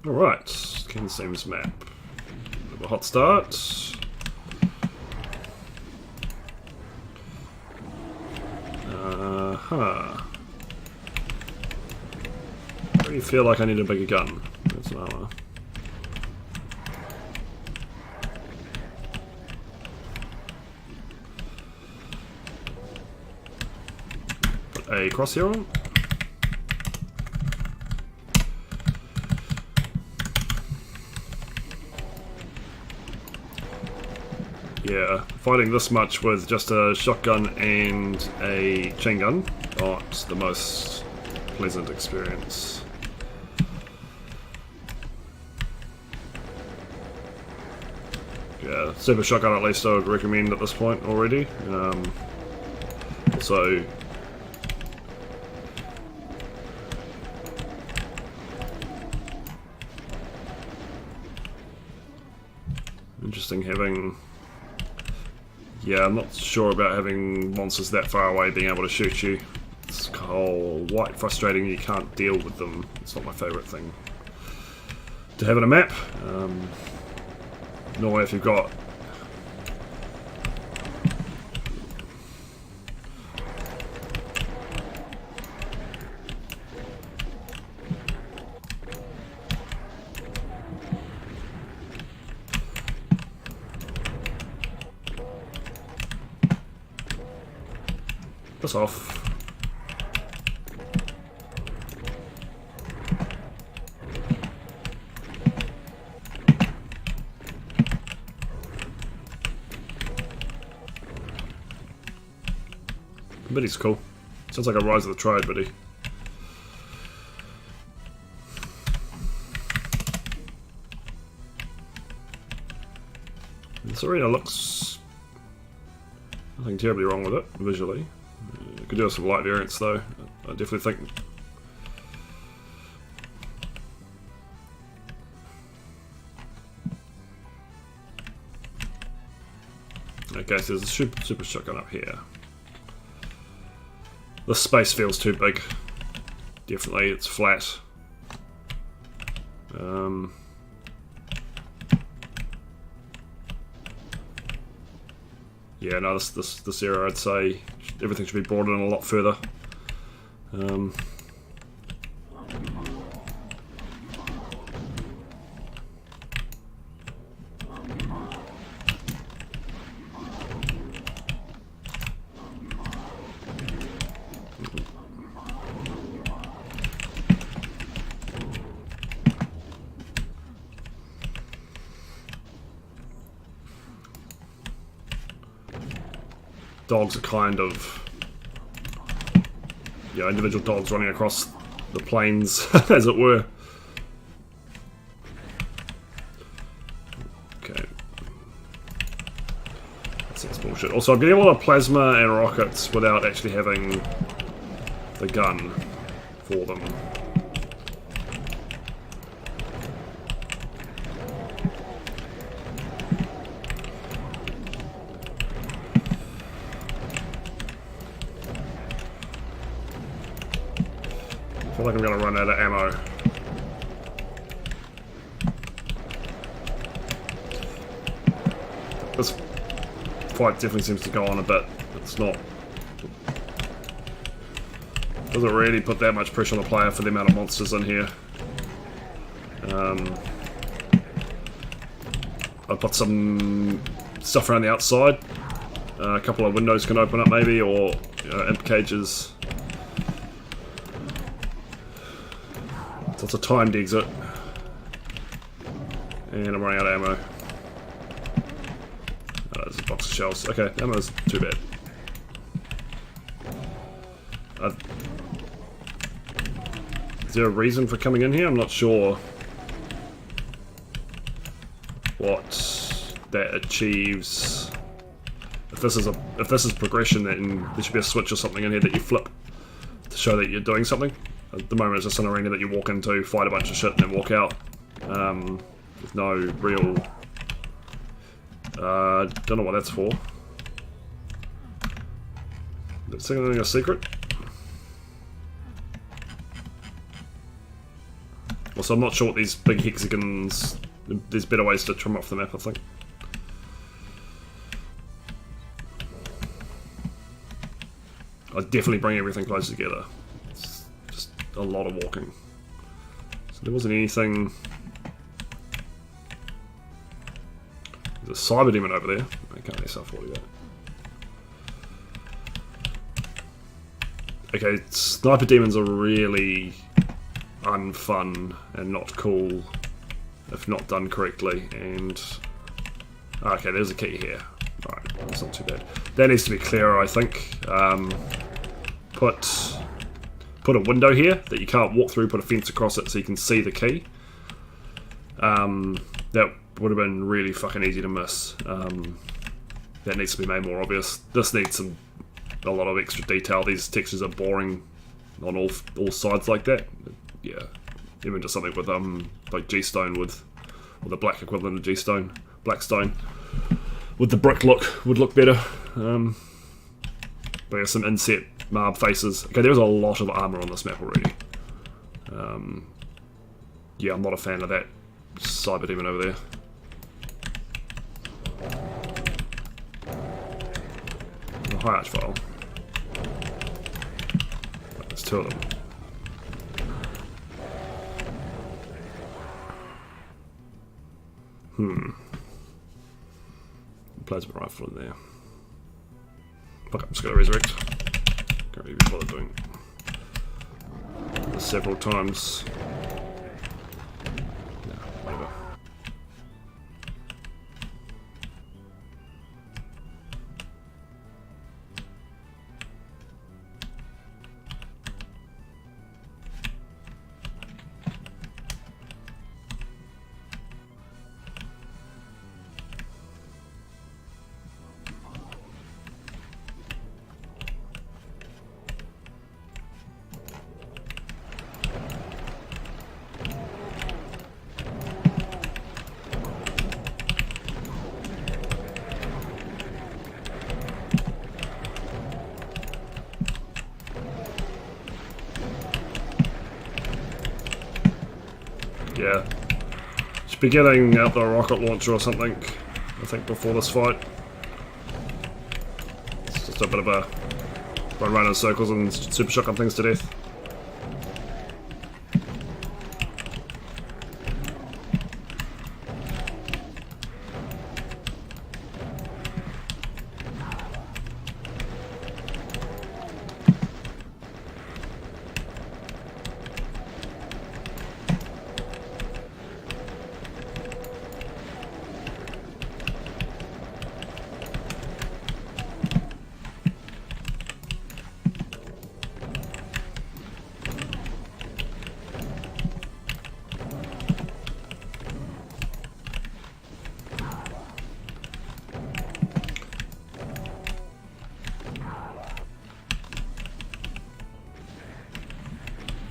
Alright, Cansteam's map. Have a hot start. I really feel like I need a bigger gun. That's an armor. Put a crosshair on. Yeah, fighting this much with just a shotgun and a chain gun, not the most pleasant experience. Yeah, super shotgun at least I would recommend at this point already. Also, interesting having... Yeah, I'm not sure about having monsters that far away being able to shoot you. It's quite frustrating you can't deal with them. It's not my favourite thing to have in a map. Nor if you've got... This off. Biddy's cool. Sounds like a Rise of the Triad Biddy. This arena looks... nothing terribly wrong with it, visually. Could do with some light variants though, I definitely think. Okay, so there's a super shotgun up here. The space feels too big. Definitely, it's flat. Yeah, no, this area I'd say everything should be brought in a lot further. Dogs are kind of, yeah, individual dogs running across the plains, as it were. Okay. That's bullshit. Also, I'm getting a lot of plasma and rockets without actually having the gun for them. I feel like I'm going to run out of ammo. This fight definitely seems to go on a bit. It's not... doesn't really put that much pressure on the player for the amount of monsters in here. I'll put some stuff around the outside. A couple of windows can open up maybe, or imp cages. So it's a timed exit. And I'm running out of ammo. Oh, there's a box of shells. Okay, ammo's too bad. Is there a reason for coming in here? I'm not sure what that achieves. If this is progression, then there should be a switch or something in here that you flip to show that you're doing something. At the moment it's just an arena that you walk into, fight a bunch of shit and then walk out. With no real... don't know what that's for. Is it signaling a secret? Also, I'm not sure what these big hexagons... There's better ways to trim off the map, I think. I'd definitely bring everything closer together. It's just a lot of walking. So there wasn't anything... There's a cyber demon over there. I can't let myself forward that. Okay, sniper demons are really unfun and not cool if not done correctly. And okay, there's a key here. Alright, that's not too bad. That needs to be clearer, I think. Put a window here that you can't walk through, put a fence across it so you can see the key. That would have been really fucking easy to miss. That needs to be made more obvious. This needs a lot of extra detail. These textures are boring on all sides like that. Yeah, even just something with like G-stone with or the black equivalent of G-stone, blackstone, with the brick look would look better. But yeah, some inset marb faces. Okay, there's a lot of armor on this map already. Yeah, I'm not a fan of that cyber demon over there. A high arch file. There's two of them. Plasma rifle in there. Fuck, I'm just gonna resurrect. Can't really be bothered doing this several times. No, whatever. Yeah. Should be getting out the rocket launcher or something, I think, before this fight. It's just a bit of a run around in circles and super shotgun things to death.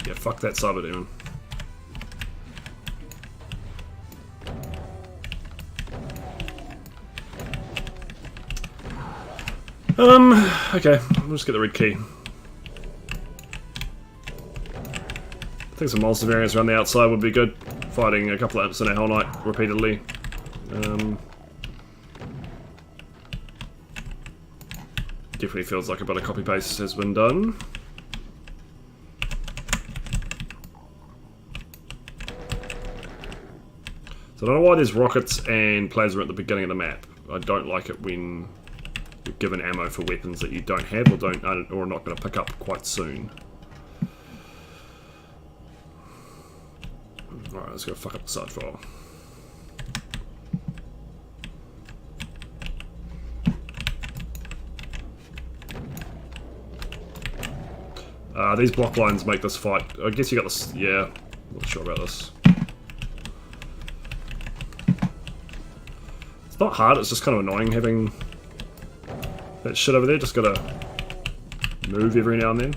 Yeah, fuck that cyber demon. Okay, we'll just get the red key. I think some monster variants around the outside would be good. Fighting a couple of imps in a Hell Knight repeatedly. Definitely feels like a bit of copy paste has been done. So I don't know why there's rockets and plasma at the beginning of the map. I don't like it when you're given ammo for weapons that you don't have or are not going to pick up quite soon. Alright, let's go fuck up the side file. These block lines make this fight. I guess you got this. Yeah, not sure about this. It's not hard, it's just kind of annoying having that shit over there. Just gotta move every now and then.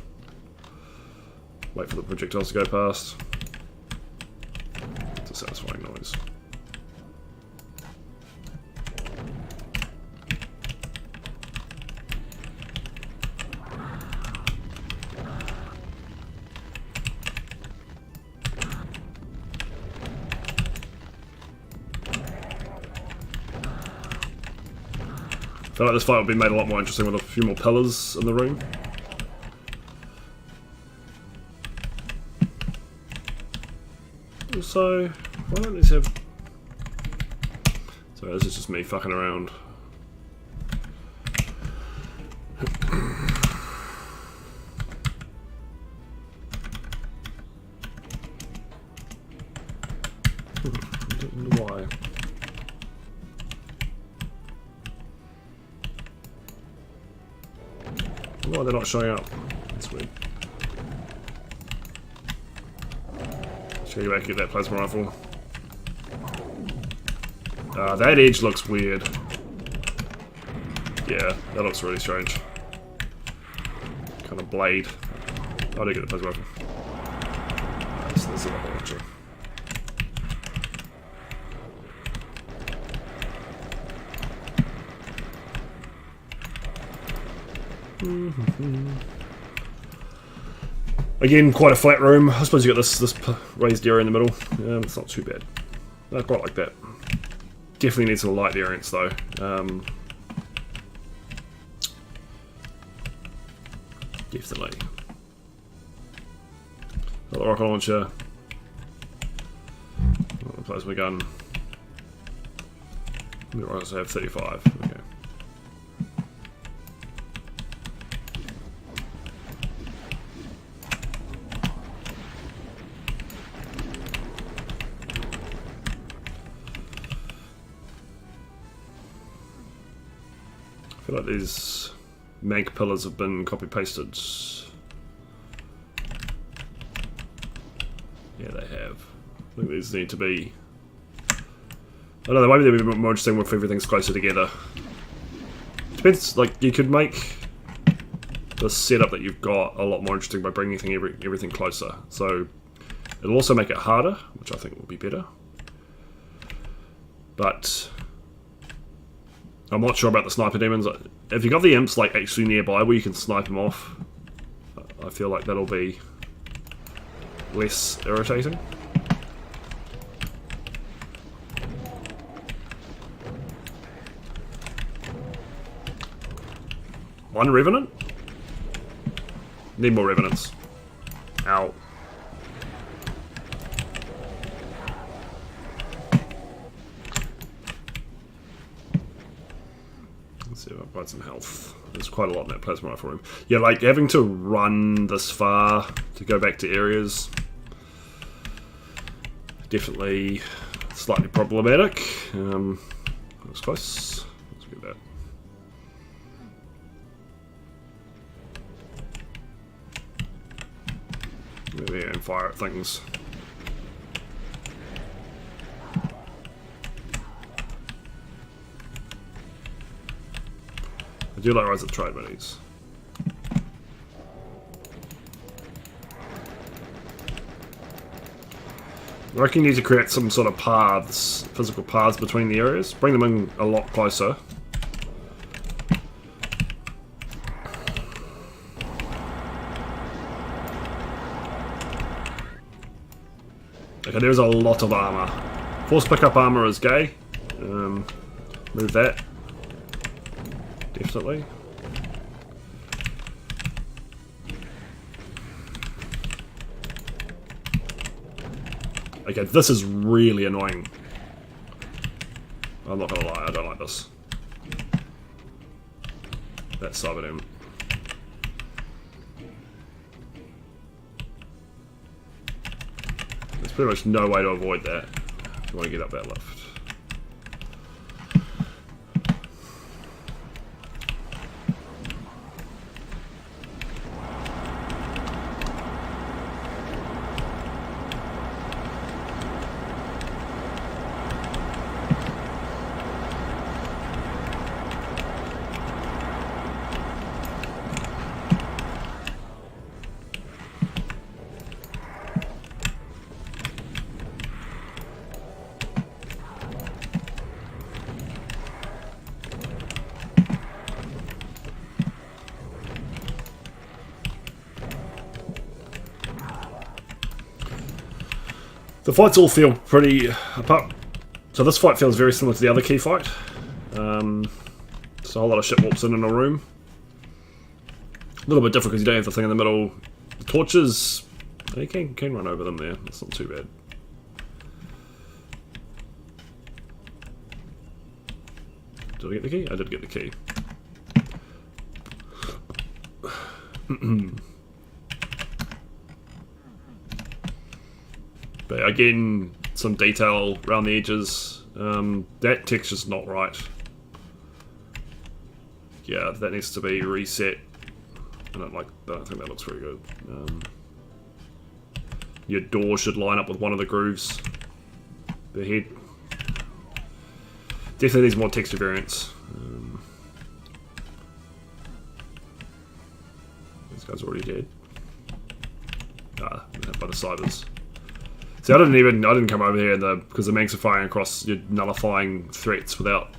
Wait for the projectiles to go past. It's a satisfying noise. feel like this fight would be made a lot more interesting with a few more pillars in the room. Also, why don't these have... Sorry, this is just me fucking around. I don't know why. Why they're not showing up? That's weird. Let's go back and get that plasma rifle. That edge looks weird. Yeah, that looks really strange. Kind of blade. I do get the plasma rifle. Right, so there's another launcher. Again, quite a flat room. I suppose you got this raised area in the middle. It's not too bad. I quite like that. Definitely needs some light variants though. Definitely. Got the rocket launcher. Got the plasma gun. We also have 35. Okay. I feel like these mag pillars have been copy pasted. Yeah, they have. I think these need to be. I don't know, maybe they'd be a bit more interesting if everything's closer together. Depends, like, you could make the setup that you've got a lot more interesting by bringing everything closer. So, it'll also make it harder, which I think will be better. But I'm not sure about the sniper demons. If you got the imps like actually nearby where you can snipe them off, I feel like that'll be less irritating. One revenant? Need more revenants. Ow. Let's see if I've got some health. There's quite a lot in that plasma rifle room. Yeah, like having to run this far to go back to areas, definitely slightly problematic. Looks close. Let's get that. Maybe and fire at things. I do like Rise of the Trade minis. I reckon you need to create some sort of paths, physical paths between the areas. Bring them in a lot closer. Okay, there's a lot of armor. Force pickup armor is gay. Move that. Definitely. Okay, this is really annoying. I'm not gonna lie, I don't like this. That's Cyberdoom. There's pretty much no way to avoid that if you want to get up that lift. The fights all feel pretty apart. So this fight feels very similar to the other key fight. So So a whole lot of shit warps in a room. A little bit different because you don't have the thing in the middle. The torches, you can run over them there. That's not too bad. Did I get the key? I did get the key. But again, some detail around the edges. That texture's not right. Yeah, that needs to be reset. I don't think that looks very good. Your door should line up with one of the grooves. The head. Definitely needs more texture variants. This guy's already dead. By the cybers. See, I didn't come over here because the Manx are firing across your nullifying threats without.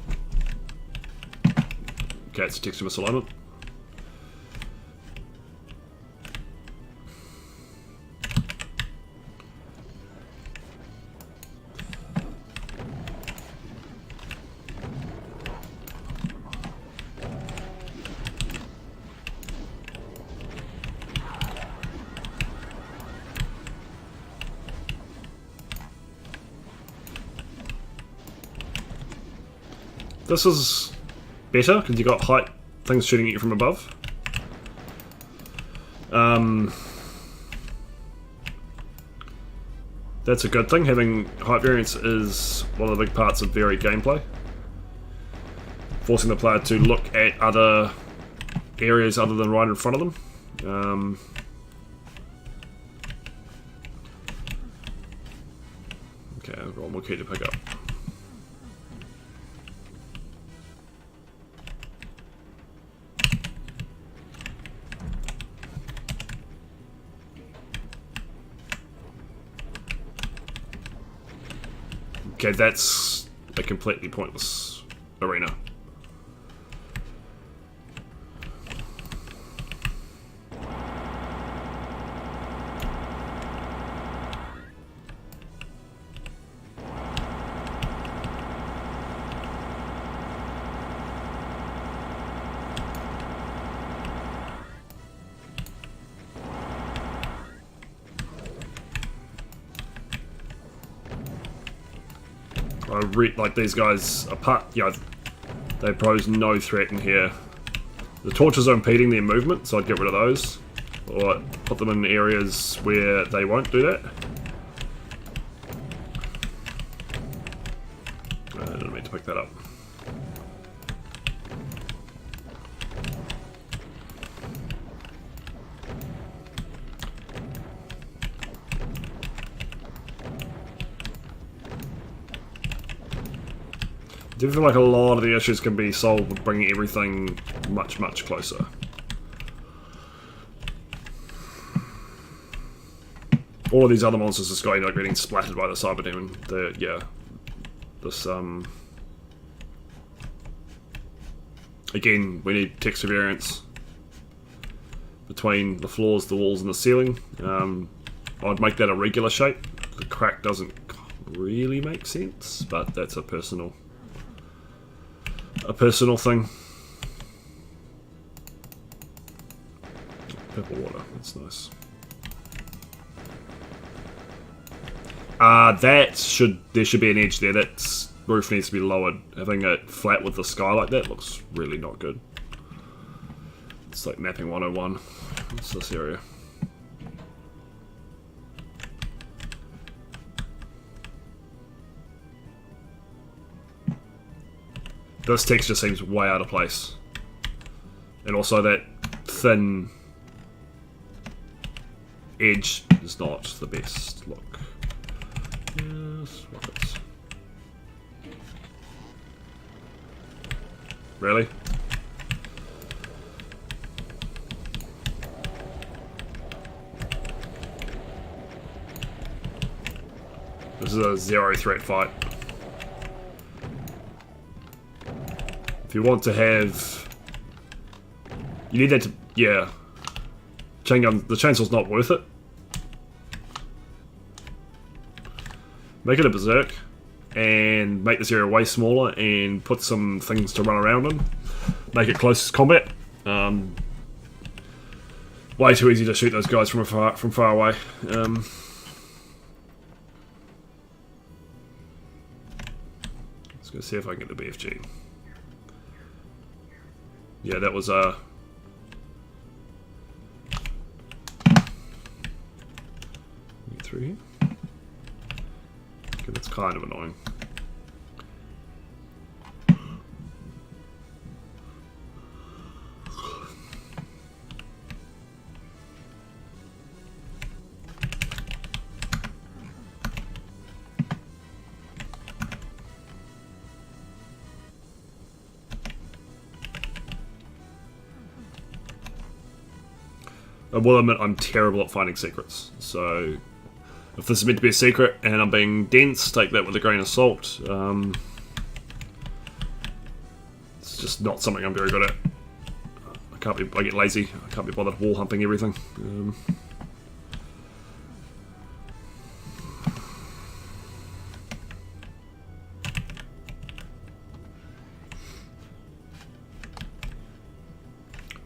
Okay, it's a texture misalignment. This is better because you got height things shooting at you from above. That's a good thing. Having height variance is one of the big parts of varied gameplay. Forcing the player to look at other areas other than right in front of them. Okay, I've got one more key to pick up. Okay, that's a completely pointless arena. Like these guys apart, they pose no threat in here. The torches are impeding their movement, so I'd get rid of those, or put them in areas where they won't do that. I didn't mean to pick that up. I do feel like a lot of the issues can be solved with bringing everything much, much closer. All of these other monsters just going like getting splattered by the cyber demon. Again, we need texture variance between the floors, the walls, and the ceiling. I'd make that a regular shape. The crack doesn't really make sense, but that's a personal thing. Purple water, that's nice. There should be an edge there. That roof needs to be lowered. Having it flat with the sky like that looks really not good. It's like mapping 101. What's this area? This texture seems way out of place. And also that thin edge is not the best look. Yes, rockets. Really? This is a zero threat fight. If you want to have... You need that to... Yeah. Chain gun... The chainsaw's not worth it. Make it a berserk. And make this area way smaller and put some things to run around in. make it close combat. Way too easy to shoot those guys from far away. Let's go see if I can get the BFG. Yeah, that was get through here. Okay, that's kind of annoying. I will admit I'm terrible at finding secrets, so if this is meant to be a secret and I'm being dense, take that with a grain of salt. It's just not something I'm very good at. I get lazy. I can't be bothered wall humping everything.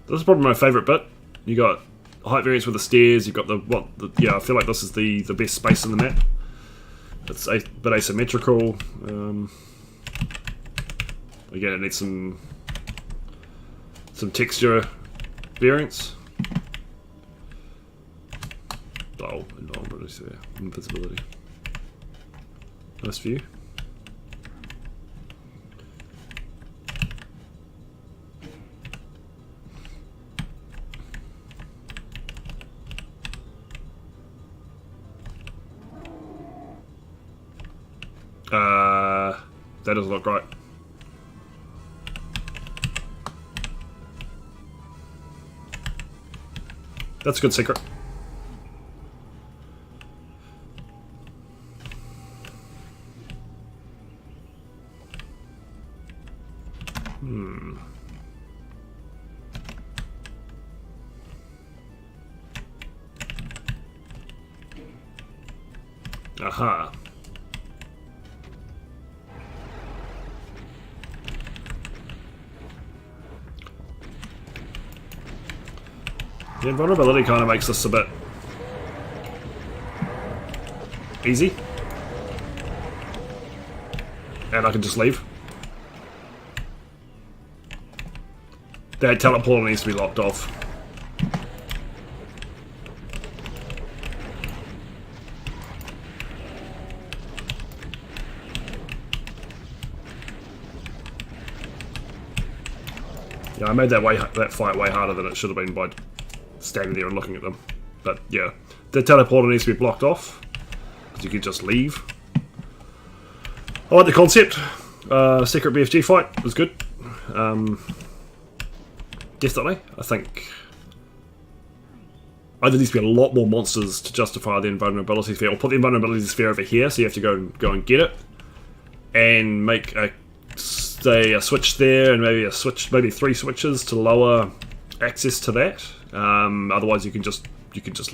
This is probably my favourite bit. You got height variance with the stairs. You've got yeah, I feel like this is the best space in the map. It's a bit asymmetrical. Again, it needs some texture variance. Oh, invulnerability there. Invisibility. Nice view. That doesn't look right. That's a good secret. Aha. The invulnerability kind of makes this a bit easy. And I can just leave. That teleporter needs to be locked off. Yeah, I made that fight way harder than it should have been by standing there and looking at them. But yeah, the teleporter needs to be blocked off, because you can just leave. I like the concept. Secret BFG fight was good. Definitely. I think either needs to be a lot more monsters to justify the invulnerability sphere, or put the invulnerability sphere over here, so you have to go and get it, and make a switch there, and maybe maybe 3 switches to lower access to that. Otherwise, you can just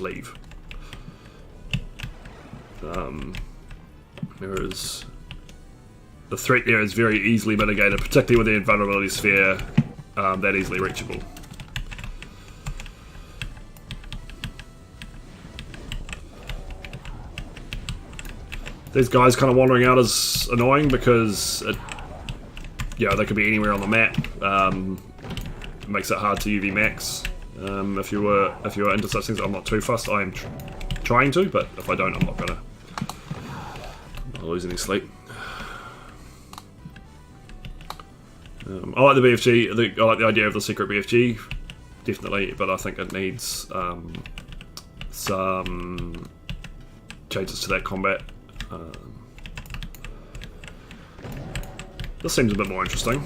leave. Whereas the threat there is very easily mitigated, particularly with the invulnerability sphere that easily reachable. These guys kind of wandering out is annoying because they could be anywhere on the map. It makes it hard to UV max. If you were into such things, I'm not too fussed. I am trying to, but if I don't, I'm not gonna lose any sleep. I like the BFG. I like the idea of the secret BFG, definitely, but I think it needs some changes to that combat. This seems a bit more interesting.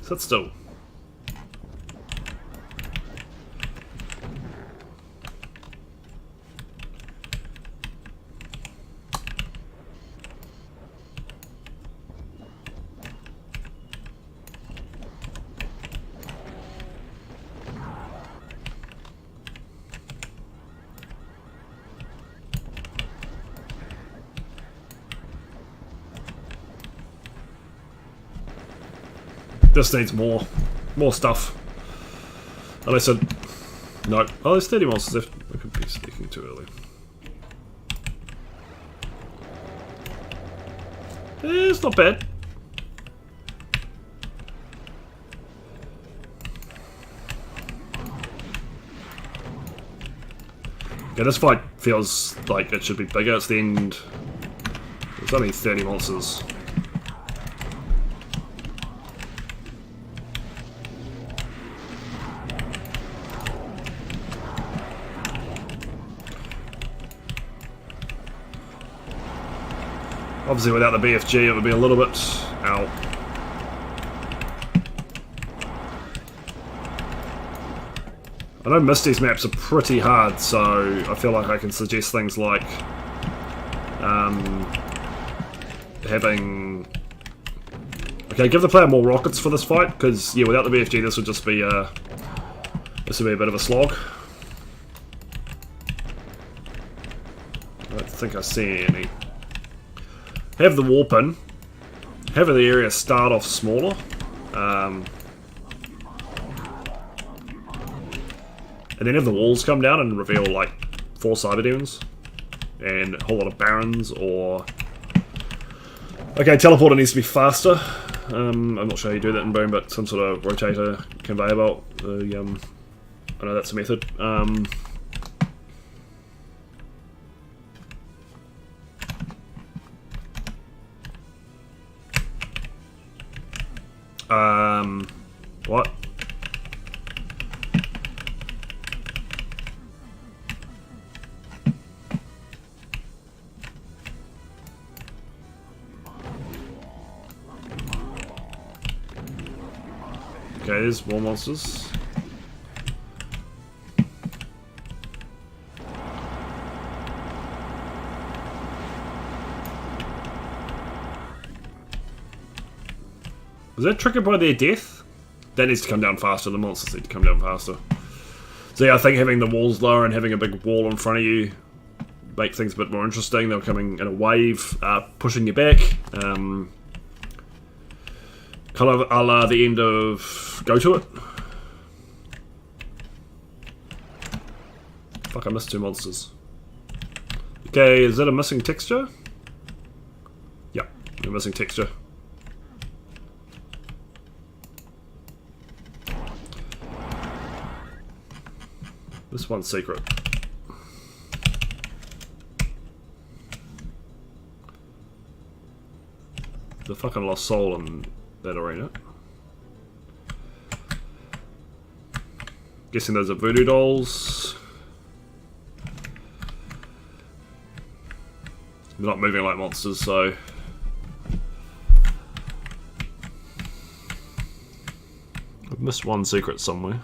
Sit still. This needs more stuff. Unless I... No. Oh, there's 30 monsters left. I could be speaking too early. It's not bad. Yeah, this fight feels like it should be bigger. It's the end. There's only 30 monsters. Obviously, without the BFG, it would be a little bit out. I know Misty's maps are pretty hard, so I feel like I can suggest things like having... Okay, give the player more rockets for this fight, because yeah, without the BFG this would just be a bit of a slog. I don't think I see any. Have the warp in, have the area start off smaller. And then have the walls come down and reveal like 4 Cyberdemons and a whole lot of Barons or... Okay, teleporter needs to be faster. I'm not sure how you do that in Boom, but some sort of rotator conveyor belt. I know that's a method. What? Okay, there's more monsters. Was that triggered by their death? That needs to come down faster, the monsters need to come down faster. So yeah, I think having the walls lower and having a big wall in front of you make things a bit more interesting. They're coming in a wave, pushing you back. Kind of a la the end of Go To It. Fuck, I missed 2 monsters. Okay, is that a missing texture? Yeah, a missing texture. This one's secret. The fucking lost soul in that arena. Guessing those are voodoo dolls. They're not moving like monsters, so... I've missed one secret somewhere.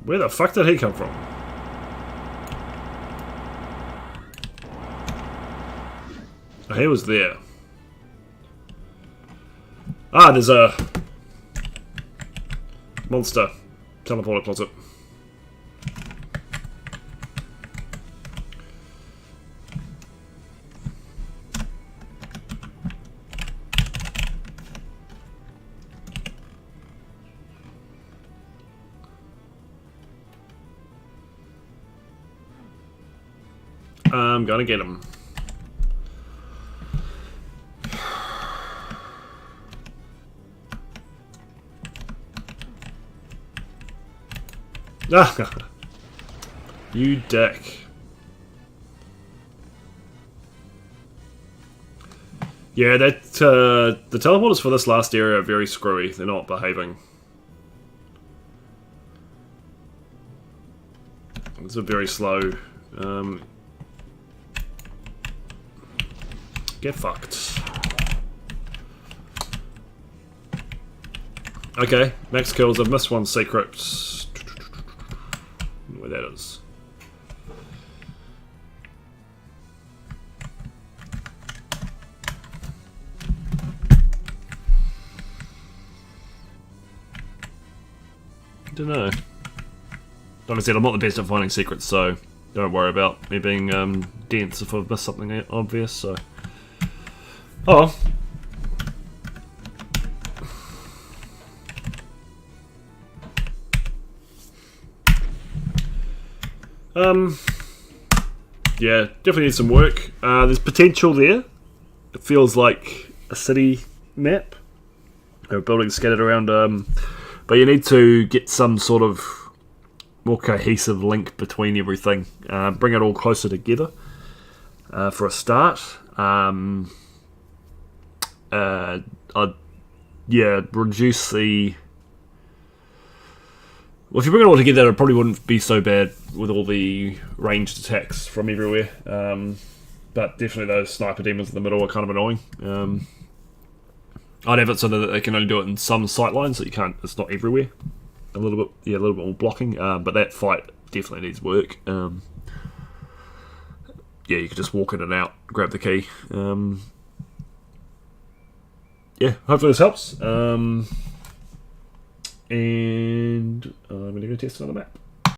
Where the fuck did he come from? Oh, he was there. Ah, there's a monster teleporter closet. I'm gonna get him. You dick. Yeah, that the teleporters for this last area are very screwy. They're not behaving. It's a very slow. Get fucked. Okay, max kills. I've missed one secret. Where that is. I don't know. like I said, I'm not the best at finding secrets, so don't worry about me being dense if I've missed something obvious. So, oh. Yeah, definitely needs some work. There's potential there. It feels like a city map. There are buildings scattered around, but you need to get some sort of more cohesive link between everything. Bring it all closer together for a start. Reduce the... Well, if you bring it all together, it probably wouldn't be so bad with all the ranged attacks from everywhere. But definitely those sniper demons in the middle are kind of annoying. I'd have it so that they can only do it in some sight lines, so you can't. It's not everywhere. A little bit more blocking. But that fight definitely needs work. You could just walk in and out, grab the key. Hopefully this helps. And I'm going to go test another map.